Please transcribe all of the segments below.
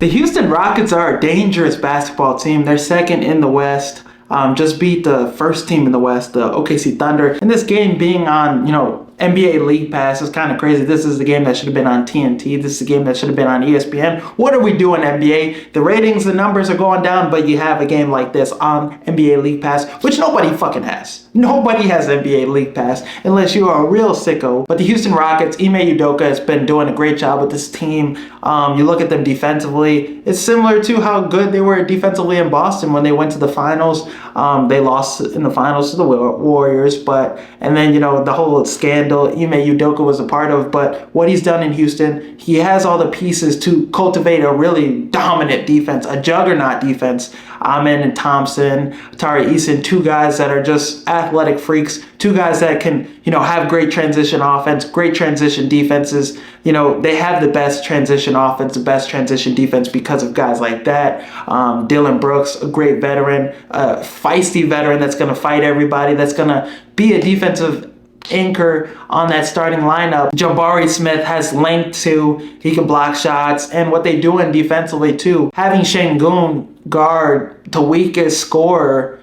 The Houston Rockets are a dangerous basketball team. They're second in the West. Just beat the first team in the West, the OKC Thunder. And this game being on, NBA League Pass is kind of crazy. This is the game that should have been on TNT. This is the game that should have been on ESPN. What are we doing, NBA? The ratings, the numbers are going down, but you have a game like this on NBA League Pass, which nobody fucking has. Nobody has NBA League Pass unless you are a real sicko. But the Houston Rockets, Ime Udoka has been doing a great job with this team. You look at them defensively, it's similar to how good they were defensively in Boston when they went to the finals. They lost in the finals to the Warriors, and then, the whole scandal Ime Udoka was a part of. But what he's done in Houston, he has all the pieces to cultivate a really dominant defense, a juggernaut defense. Amen and Thompson, Tari Eason, two guys that are just athletic freaks, two guys that can, have great transition offense, great transition defenses. They have the best transition offense, the best transition defense because of guys like that. Dylan Brooks, a great veteran, a feisty veteran that's going to fight everybody, that's going to be a defensive anchor on that starting lineup. Jabari Smith has length too. He can block shots. And what they do in defensively too, having Şengün guard the weakest scorer,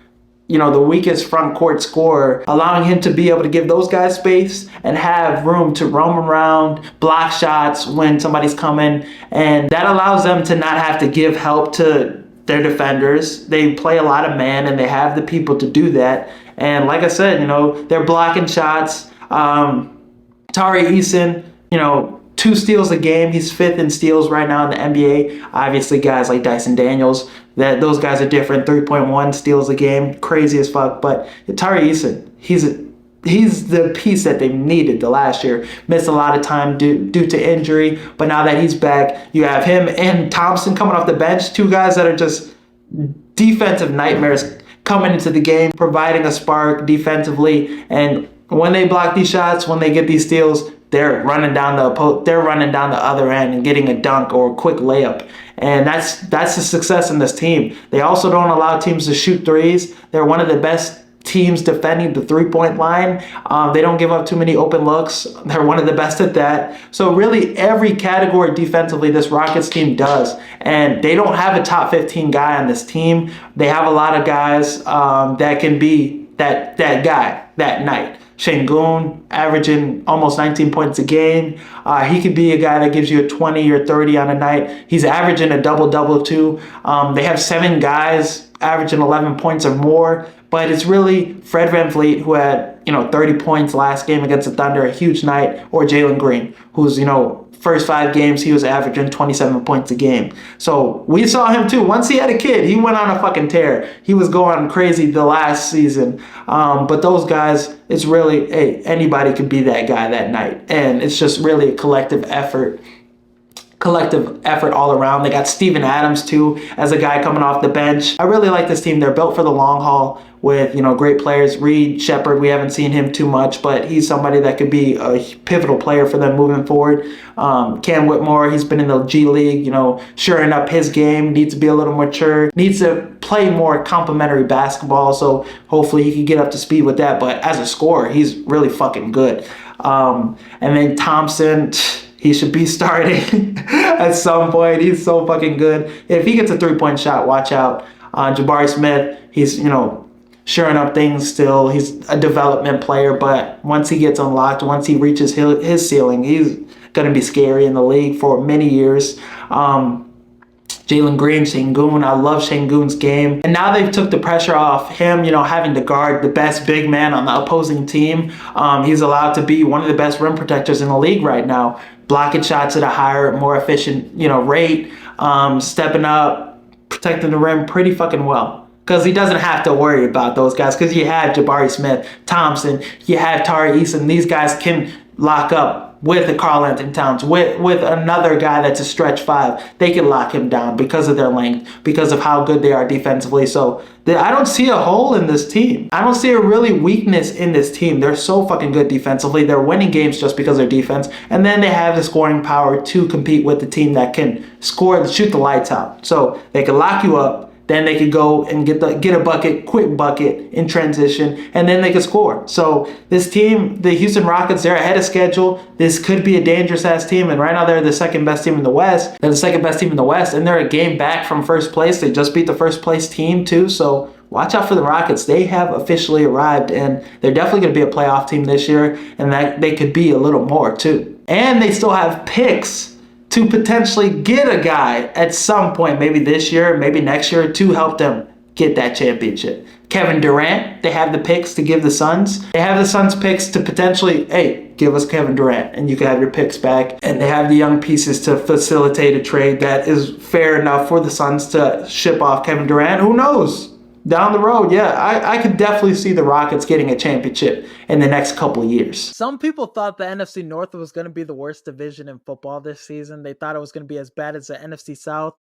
the weakest front court scorer, allowing him to be able to give those guys space and have room to roam around, block shots when somebody's coming. And that allows them to not have to give help to their defenders. They play a lot of man and they have the people to do that. And like I said, they're blocking shots. Tari Eason, 2 steals a game. He's 5th in steals right now in the NBA. Obviously, guys like Dyson Daniels, those guys are different. 3.1 steals a game, crazy as fuck. But Tari Eason, he's the piece that they needed the last year. Missed a lot of time due to injury, but now that he's back, you have him and Thompson coming off the bench. 2 guys that are just defensive nightmares coming into the game, providing a spark defensively. And when they block these shots, when they get these steals, they're running down the other end and getting a dunk or a quick layup. And that's the success in this team. They also don't allow teams to shoot threes. They're one of the best teams defending the 3-point line. They don't give up too many open looks. They're one of the best at that. So really every category defensively this Rockets team does. And they don't have a top 15 guy on this team. They have a lot of guys that can be that guy that night. Şengün averaging almost 19 points a game. He could be a guy that gives you a 20 or 30 on a night. He's averaging a double-double too. They have 7 guys averaging 11 points or more. But it's really Fred VanVleet, who had, 30 points last game against the Thunder, a huge night, or Jalen Green, who's, first 5 games, he was averaging 27 points a game. So we saw him too. Once he had a kid, he went on a fucking tear. He was going crazy the last season. But those guys, it's really, anybody could be that guy that night. And it's just really a collective effort all around. They got Steven Adams too as a guy coming off the bench. I really like this team. They're built for the long haul with, great players. Reed Shepherd, we haven't seen him too much, but he's somebody that could be a pivotal player for them moving forward. Cam Whitmore, he's been in the G League, shoring up his game, needs to be a little mature, needs to play more complimentary basketball, so hopefully he can get up to speed with that. But as a scorer, he's really fucking good. And then Thompson, he should be starting at some point. He's so fucking good. If he gets a 3-point shot, watch out. Jabari Smith, he's, shoring up things still. He's a development player, but once he gets unlocked, once he reaches his ceiling, he's going to be scary in the league for many years. Jalen Green, Şengün, I love Şengün's game. And now they've took the pressure off him, having to guard the best big man on the opposing team. He's allowed to be one of the best rim protectors in the league right now, blocking shots at a higher, more efficient, rate, stepping up, protecting the rim pretty fucking well. Because he doesn't have to worry about those guys. Because you have Jabari Smith, Thompson, you have Tari Eason. These guys can lock up with a Karl-Anthony Towns, with another guy that's a stretch 5. They can lock him down because of their length, because of how good they are defensively. So I don't see a hole in this team. I don't see a really weakness in this team. They're so fucking good defensively. They're winning games just because of their defense. And then they have the scoring power to compete with the team that can score and shoot the lights out. So they can lock you up. then they could go and get a bucket, quick bucket in transition, and then they could score. So this team, the Houston Rockets, they're ahead of schedule. This could be a dangerous ass team, and right now they're the second best team in the West. They're the second best team in the West, and they're a game back from first place. They just beat the first place team too. So watch out for the Rockets. They have officially arrived, and they're definitely going to be a playoff team this year, and that they could be a little more too. And they still have picks to potentially get a guy at some point, maybe this year, maybe next year, to help them get that championship. Kevin Durant, they have the picks to give the Suns. They have the Suns picks to potentially, hey, give us Kevin Durant, and you can have your picks back. And they have the young pieces to facilitate a trade that is fair enough for the Suns to ship off Kevin Durant. Who knows? Down the road, yeah, I could definitely see the Rockets getting a championship in the next couple of years. Some people thought the NFC North was going to be the worst division in football this season. They thought it was going to be as bad as the NFC South.